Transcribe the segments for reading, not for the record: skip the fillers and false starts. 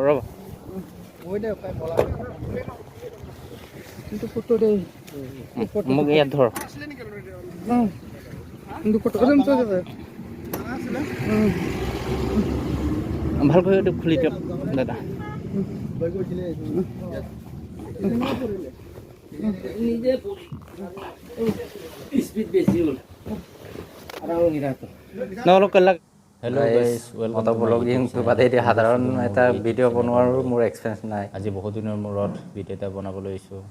ৰ'ব মোক ইয়াত ধৰ ভালকৈ এইটো খুলি দিয়ক দাদা সাধাৰণ এটা ভিডিঅ' বনোৱাৰ মোৰ এক্সপেৰিয়েঞ্চ নাই আজি বহুত দিনৰ মূৰত ভিডিঅ' এটা বনাবলৈ আহিছোঁ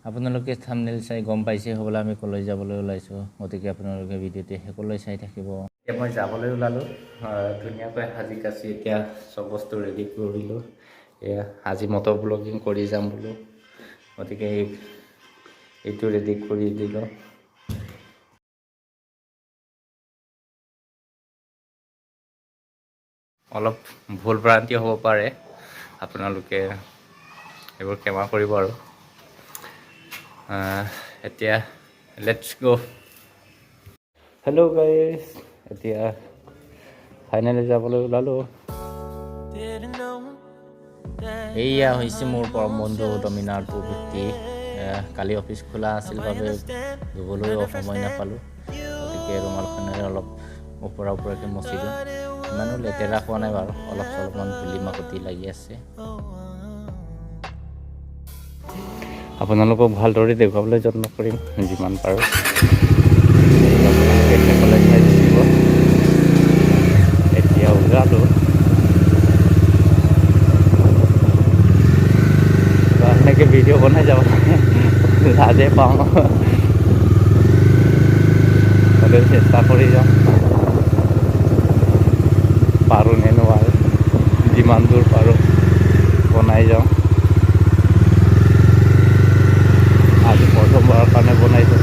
আপোনালোকে থাম্বনেইল চাই গম পাইছে হ'বলা আমি কলৈ যাবলৈ ওলাইছোঁ গতিকে আপোনালোকে ভিডিঅ'টো শেষলৈ চাই থাকিব এতিয়া মই যাবলৈ ওলালোঁ ধুনীয়াকৈ সাজি কাচি এতিয়া চব বস্তু ৰেডি কৰিলোঁ এয়া আজি মটৰ ব্লগিং কৰি যাম বোলো গতিকে এইটো ৰেডি কৰি দিলোঁ অলপ ভুল ভ্ৰান্তি হ'ব পাৰে আপোনালোকে এইবোৰ ক্ষমা কৰিব আৰু এতিয়া লেটছ গো হেল্ল' গাইজ এতিয়া ফাইনেলি যাবলৈ ওলালোঁ এয়া হৈছে মোৰ পৰম বন্ধু ডমিনাৰ 250 কালি অফিচ খোলা আছিল বাবে ধুবলৈও সময় নাপালোঁ গতিকে ৰুমালখনেৰে অলপ ওপৰা ওপৰকৈ মচি দিওঁ ইমানো লেতেৰা হোৱা নাই বাৰু অলপ চলপমান ধূলি মাকতি লাগি আছে আপোনালোকক ভালদৰে দেখুৱাবলৈ যত্ন কৰিম যিমান পাৰোঁ শেষলৈ চাই থাকিব এতিয়া ওলালোঁ এনেকৈ ভিডিঅ' বনাই যাব লাজে পাওঁ হ'লেও চেষ্টা কৰি যাওঁ পাৰোঁ নে নোৱাৰোঁ যিমান দূৰ পাৰোঁ বনাই যাওঁ আজি প্ৰথমবাৰৰ কাৰণে বনাইছোঁ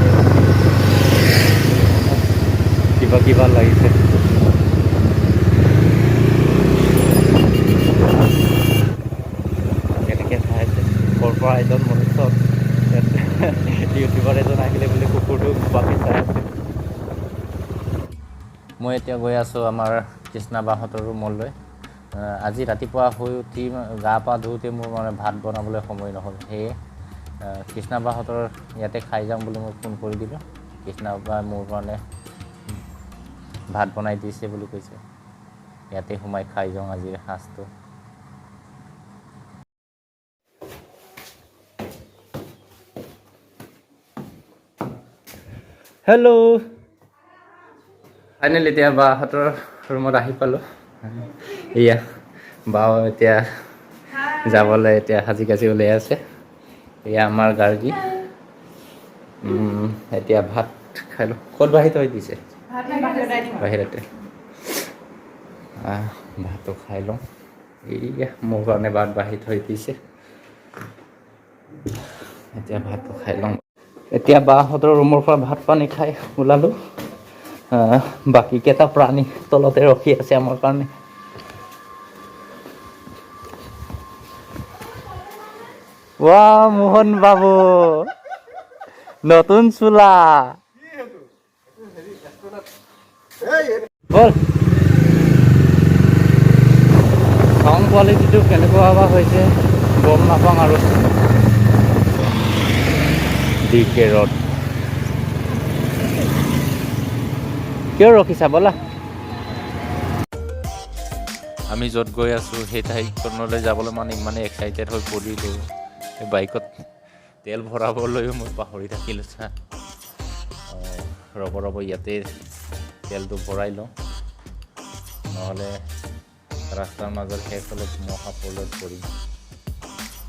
কিবা কিবা লাগিছে কেনেকৈ চাইছে ক'ৰ পৰা এজন মনুষ্য ইউটিউবাৰ এজন আহিলে বুলি কুকুৰটো বাকী চাই আছে মই এতিয়া গৈ আছোঁ আমাৰ কৃষ্ণাবাহঁতৰ ৰুমলৈ আজি ৰাতিপুৱা শুই উঠি গা পা ধুওঁতে মোৰ মানে ভাত বনাবলৈ সময় নহ'ল সেয়ে কৃষ্ণাবাহঁতৰ ইয়াতে খাই যাম বুলি মই ফোন কৰি দিলোঁ কৃষ্ণাবা মোৰ কাৰণে ভাত বনাই দিছে বুলি কৈছে ইয়াতে সোমাই খাই যাওঁ আজিৰ সাঁজটো হেল্ল' ফাইনেলি এতিয়া বাহঁতৰ ৰুমত আহি পালোঁ এয়া বাও এতিয়া যাবলৈ এতিয়া সাজি কাচি ওলাই আছে এয়া আমাৰ গাৰ্গী এতিয়া ভাত খাই লওঁ ক'ত বাঢ়ি থৈ দিছে বাহিৰতে ভাতটো খাই লওঁ এয়া মোৰ কাৰণে ভাত বাঢ়ি থৈ দিছে এতিয়া ভাতটো খাই লওঁ এতিয়া বাহঁতৰ ৰুমৰ পৰা ভাত পানী খাই ওলালোঁ বাকীকেইটা প্ৰাণী তলতে ৰখি আছে আমাৰ কাৰণে মোহন বাবু নতুন চোলা বল চাউণ্ড কোৱালিটিটো কেনেকুৱা বা হৈছে গম নাপাওঁ আৰু DK ৰোড কিয় ৰখিছা ব'লা আমি য'ত গৈ আছোঁ সেই ঠাইখনলৈ যাবলৈ মানে ইমানেই এক্সাইটেড হৈ পৰিলোঁ এই বাইকত তেল ভৰাবলৈও মই পাহৰি থাকিলোঁ চা ৰ'ব ইয়াতে তেলটো ভৰাই লওঁ নহ'লে ৰাস্তাৰ মাজত শেষ হ'লে মহাপলত পৰিম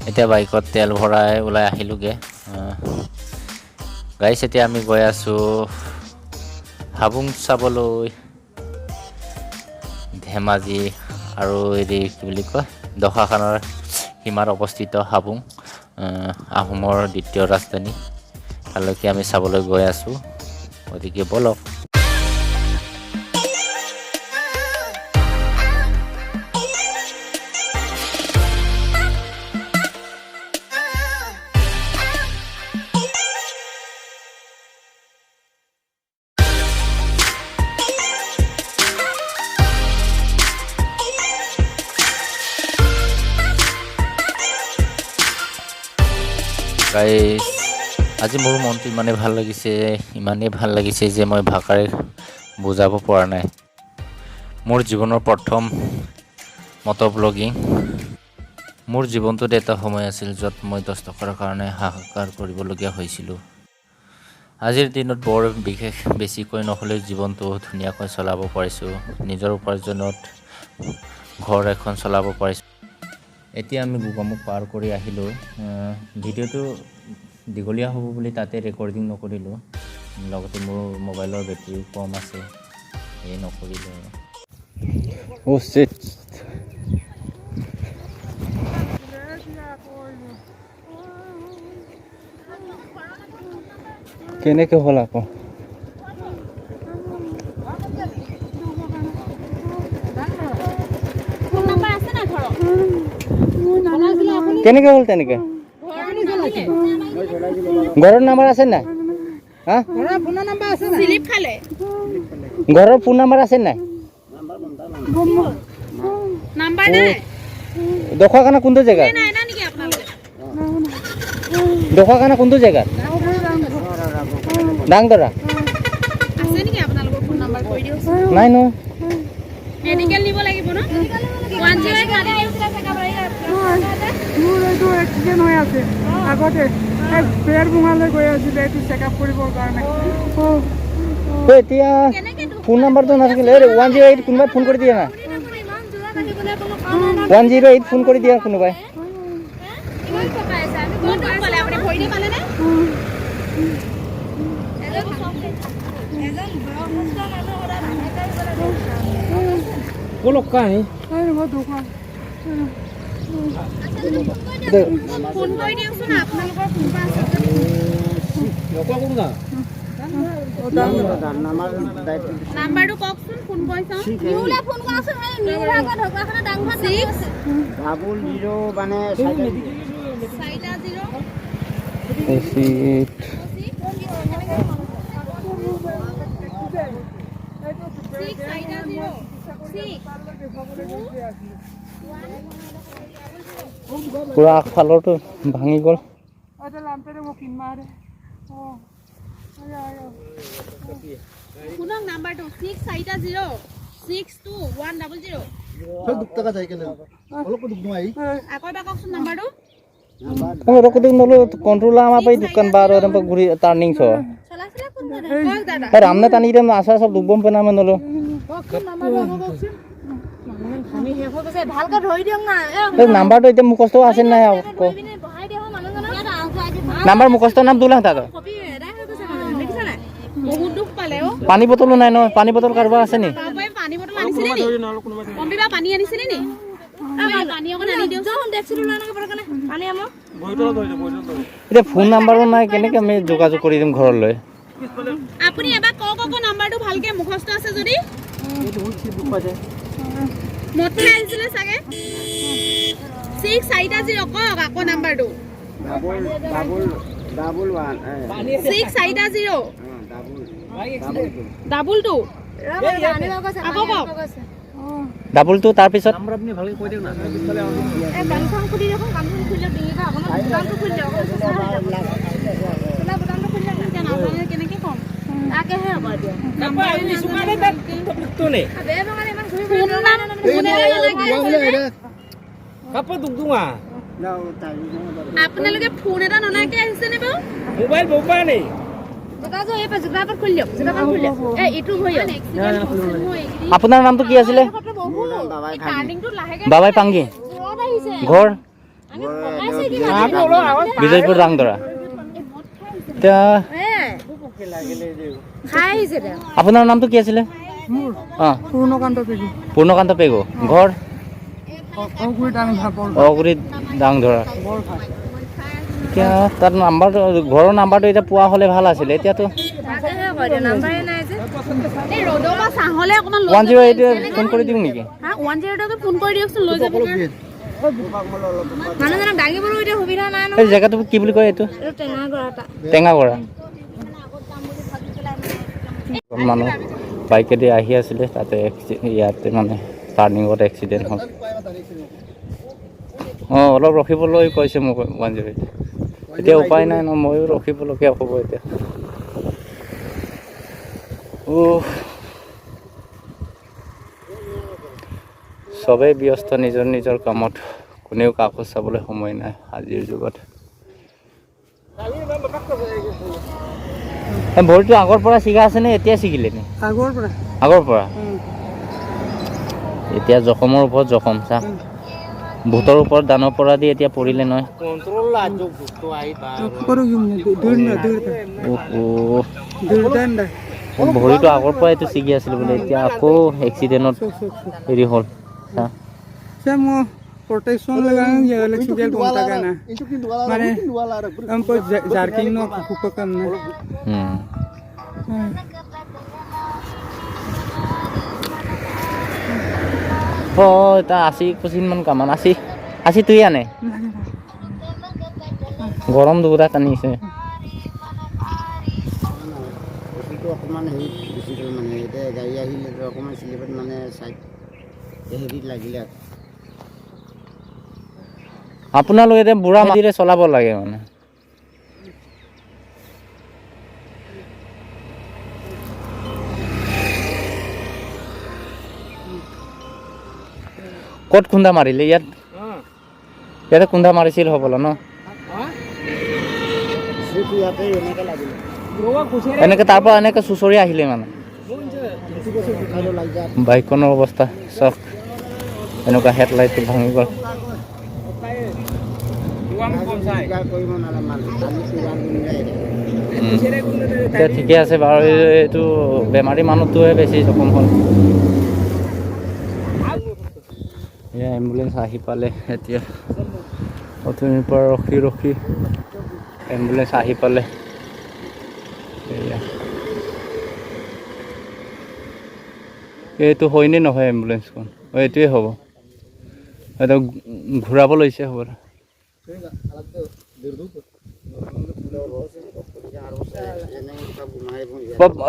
এতিয়া বাইকত তেল ভৰাই ওলাই আহিলোঁগৈ গাইছ এতিয়া আমি গৈ আছোঁ হাবুং চাবলৈ ধেমাজি আৰু হেৰি কি বুলি কয় দশাখানৰ সীমাত অৱস্থিত হাবুং আহোমৰ দ্বিতীয় ৰাজধানী তালৈকে আমি চাবলৈ গৈ আছোঁ গতিকে বলক গাইজ আজি মোৰ মনটো ইমানেই ভাল লাগিছে যে মই ভাষাৰে বুজাব পৰা নাই। মোৰ জীৱনৰ প্ৰথম মট'ব্লগিং। মোৰ জীৱনটোত এটা সময় আছিল য'ত মই 10 টকাৰ কাৰণে হাহাকাৰ কৰিবলগীয়া হৈছিলোঁ। আজিৰ দিনত বৰ বিশেষ বেছিকৈ নহ'লেও জীৱনটো ধুনীয়াকৈ চলাব পাৰিছোঁ। নিজৰ উপাৰ্জনত ঘৰ এখন চলাব পাৰিছোঁ। এতিয়া আমি গোগামুখ পাৰ কৰি আহিলোঁ। ভিডিঅ'টো দীঘলীয়া হ'ব বুলি তাতে ৰেকৰ্ডিং নকৰিলোঁ। লগতে মোৰ মোবাইলৰ বেটাৰীও কম আছে, এই নকৰিলোঁ। Oh shit. কেনেকে হ'ল আকৌ? কেনেকে হ'ল তেনেকে? ঘৰৰ নাম্বাৰ আছে নাই? হা? ঘৰৰ ফোন নাম্বাৰ আছে নাই? নাম্বাৰ নাই দখোৱাখানা কোনটো জেগা? নাই না নেকি আপোনালোকে দখোৱাখানা কোনটো জেগা? ডাংদৰা আছে নেকি আপোনালোকৰ ফোন নাম্বাৰ কৈ দিয়ক নাই ন। মেডিকেল নিব লাগিব ন 108 গাড়ী আহিছিলে চেকআপ মোৰ এইটো এক্সিডেণ্ট হৈ আছে আগতে পেৰ ভঙালৈ গৈ আছিলে এইটো চেকআপ কৰিবৰ কাৰণে। এতিয়া ফোন নাম্বাৰটো নাথাকিলে 108 কোনোবাই ফোন কৰি দিয়ে না? 108 ফোন কৰি দিয়া কোনোবাই। ইমান টকা আছে আমি কোন পালে আপুনি ভৰি দি পালে নে এজন বয়সস্থ মানুহ ওৰা ভাঙাই বলে কোলক কাহি ফোন কৰি দিয়কচোন আপোনালোকৰ কোনবা আছে নাম্বাৰটো কওকচোন ফোন কৰি চাওঁ নিউলা ফোন কৰাচোন এই নিউলা কা ঢকাখানা ডাংঘৰ 6 00 মানে 6 পুৰা আগফালৰটো ভাঙি গ'ল। শুনক নাম্বাৰটো 640 62100 দুখ টাকা যায় কেনে অলপ দুখ নয় আকৌ এবাৰ কওকচোন নাম্বাৰটো রকদিক নলো কন্ট্রোল আমা পাই দোকান বার ওরম ঘুরি টার্নিং ছ চলাচলা কোন কওক দাদা আর আমনে টানি দেম আশা সব দুবম পেনা মে নলো আমি হেফো কইছে ভালকে ধৰি দিয়ক না এই নাম্বাৰটো এতিয়া মুখস্থ আছে নাই আকৌ বহাই দিও মানুহজনক নাম্বাৰ মুখস্থ নাম দুলাং তাক কপি এদাই হৈ গৈছে মানুহ দেখিছা না বহুত দুখ পালে ও পানী বটলো নাই ন পানী বটল কাৰবা আছে নি বাবাই পানী বটল আনিছিলে নি কম্বিবা পানী আনিছিলে নি পানী অকন আনি দিও যখন দেখছিলো না না পৰকনে পানী আমো এতিয়া ফোন নাম্বাৰো নাই কেনেকে আমি যোগাযোগ কৰি দিম ঘৰলৈ আপুনি এবাৰ কওক নাম্বাৰটো ভালকে মুখস্থ আছে যদি মতে আনিছিলে চাগে 640 কওক আকৌ নাম্বাৰটো ডাবল 640 ডাবল 2 আকৌ কওক ডাবল 2 তাৰ পিছত এ কানখন খুলি দেখোন কানখন খুলি ডিঙিটা অকমান বুটামটো খুলি দিয়ক বুটামটো খুলি দিয়ক কেন নাজানে কেনেকে কম তাকেহে হ'ব দিয়া নাম্বাৰ নিছুমানে তাত তো নে আবে বাঙালি ইমান ঘুৰি ঘুৰি ফোন লাগে কাপ দুগদুঙা আপোনালোকে ফোন এটা ননাকে আহিছে নে বাৰু মোবাইল বোবা নে জোগাজো এই পা জোগাপাত খুলি দিয়ক জোগাপাত খুলি দিয়ক এ ইটো হৈ আপোনাৰ নামটো কি আছিলে টাৰ্নিংটো লাহেকে বাবাই পাংগি জোৰত আহিছে ঘৰ আমি পকাইছে কি বিজয়পুৰ ডাংদৰা এতিয়া খাই আহিছে দে আপোনাৰ নামটো কি আছিলে মোৰ অঁ পূৰ্ণকান্ত পেগু পূৰ্ণকান্ত পেগু ঘৰ অগুৰি ডাং ভাপৰ অগুৰি ডাংধৰা এতিয়া তাৰ নাম্বাৰটো ঘৰৰ নাম্বাৰটো এতিয়া পোৱা হ'লে ভাল আছিলে এতিয়াতো তাকেহে কয় দে নাম্বাৰে নাই যে এই ৰ'দৰ পৰা চাহলে অকমান লৈ 108 ফোন কৰি দিওঁ নেকি হা 108 ফোন কৰি দিয়কচোন লৈ যাব মানুহজনক দাঙিবলৈ এতিয়া সুবিধা নাই ন এই জেগাটো কি বুলি কয় এইটো এইটো টেঙাগড়াটা টেঙাগড়া মানুহ বাইকেদি আহি আছিলে তাতে ইয়াতে মানে টাৰ্ণিঙত এক্সিডেণ্ট হ'ল অঁ অলপ ৰখিবলৈ কৈছে মোক 108 এতিয়া উপায় নাই ন, ময়ো ৰখিবলগীয়া হ'ব এতিয়া। চবেই ব্যস্ত নিজৰ নিজৰ কামত, কোনেও কাকো চাবলৈ সময় নাই আজিৰ যুগত। ভৰিটো আগৰ পৰা ছিগা আছে নে এতিয়া ছিগিলে নে? আগৰ পৰা এতিয়া জখমৰ ওপৰত জখম চা, ভূতৰ ওপৰত দানৰ পৰা দি এতিয়া পৰিলে নহয়। ভৰিটো আগৰ পৰাই এইটো ছিগি আছিল বোলে, এতিয়া আকৌ এক্সিডেণ্টত হেৰি হ'ল চা। protection लगाएंगे ये इलेक्ट्रिकल बोलता का ना माने हमको जार्किंग नो कुको करना তা 80-85 মান কামান 80 তুই আনে গৰম দুটা টানিছে অকমান হেৰি বেছি মানে এতিয়া গাড়ী আহিলে অকমান স্লিপত মানে সাইড হেৰিত লাগিলে। আপোনালোকে এতিয়া বুঢ়া মাটিৰে চলাব লাগে মানে। ক'ত খুন্দা মাৰিলে ইয়াত? ইয়াতে খুন্দা মাৰিছিল হ'বলা ন? এনেকে তাৰ পৰা এনেকে চুচৰি আহিলে মানে। বাইকখনৰ অৱস্থা চাওক, এনেকুৱা হেডলাইটটো ভাঙি গ'ল। এতিয়া ঠিকে আছে বাৰু, এইটো বেমাৰী মানুহটোহে বেছি জখম হ'ল। এয়া এম্বুলেঞ্চ আহি পালে এতিয়া, অথনিৰ পৰা ৰখি এম্বুলেঞ্চ আহি পালে। এয়া এইটো হয়নে নহয় এম্বুলেঞ্চখন? এইটোৱে হ'ব, এইটো ঘূৰাব লৈছে হ'ব।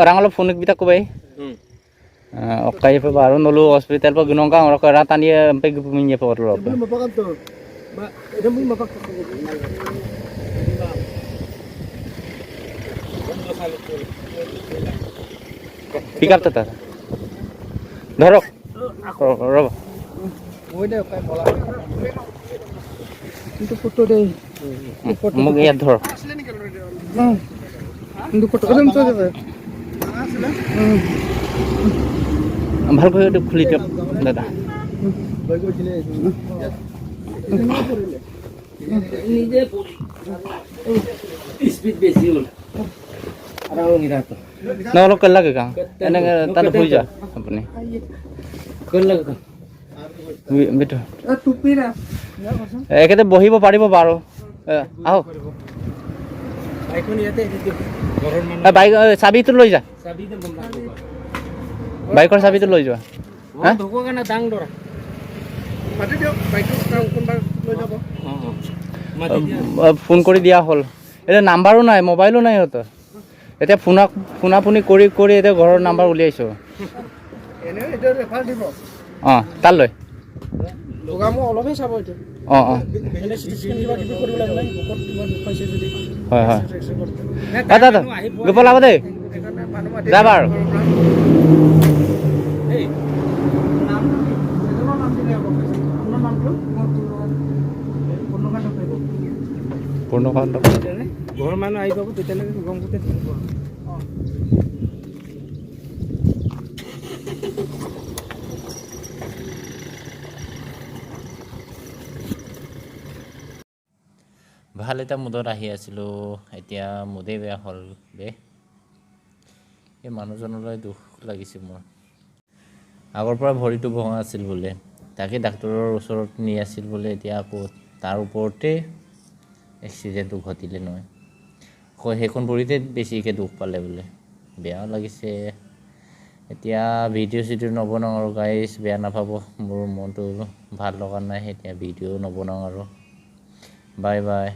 Orang lo phone kita kubai. Okai pa baru nolu hospital pa gunung kang orang kera tani sampai punya pa lo. Pick up tata. Dorok. Rob. itu foto deh Mau lihat dorok. itu foto kan tuh deh ভাল করে একটু খুলি দিও দাদা নিজে speed বেশি হল আর নিরা তো না লোক লাগে কা এনে তাতে হই যা আপনি কল লাগে কা বেটো টুপিরা একেতে বহিব পাৰিব বাৰু আও বাইকখন ইয়াতে ঘৰৰ মানুহ বাইক চাবিটো লৈ যা চাবিটো বন্ধ বাইকৰ চাবিটো লৈ যোৱা হা ধোকো কানা দাং দৰা মাতি দিও বাইকটো কোনবা লৈ যাব মাতি দিয়া ফোন কৰি দিয়া হ'ল এটা নাম্বাৰো নাই মোবাইলো নাই হতো এতিয়া ফোনাফোনি কৰি এতিয়া ঘৰৰ নাম্বাৰ উলিয়াইছো এনে এটা ৰেফাৰ দিব তাল লৈ লগামো অলপে চাব এতিয়া এনে সিস্টেম কিবা কিবি কৰিব লাগে নাই বহুত কিমান পাইছে যদি হয় দাদা গোপাল আব দে যাবাৰ এই নাম পূৰ্ণকান্ত ঘৰৰ মানুহ আহি পাব তেতিয়ালৈকে গম পুতে ভাল এটা মুদত আহি আছিলোঁ এতিয়া মুদেই বেয়া হ'ল বে এই মানুহজনলৈ দুখ লাগিছে মোৰ আগৰ পৰা ভৰিটো ভঙা আছিল বোলে তাকে ডাক্তৰৰ ওচৰত নি আছিল বোলে এতিয়া আকৌ তাৰ ওপৰতে এক্সিডেণ্টটো ঘটিলে নহয় সেইখন ভৰিতে বেছিকৈ দুখ পালে বোলে বেয়াও লাগিছে এতিয়া ভিডিঅ' নবনাওঁ আৰু গাইজ বেয়া নাপাব মোৰ মনটো ভাল লগা নাই এতিয়া ভিডিঅ' নবনাওঁ আৰু বাই বাই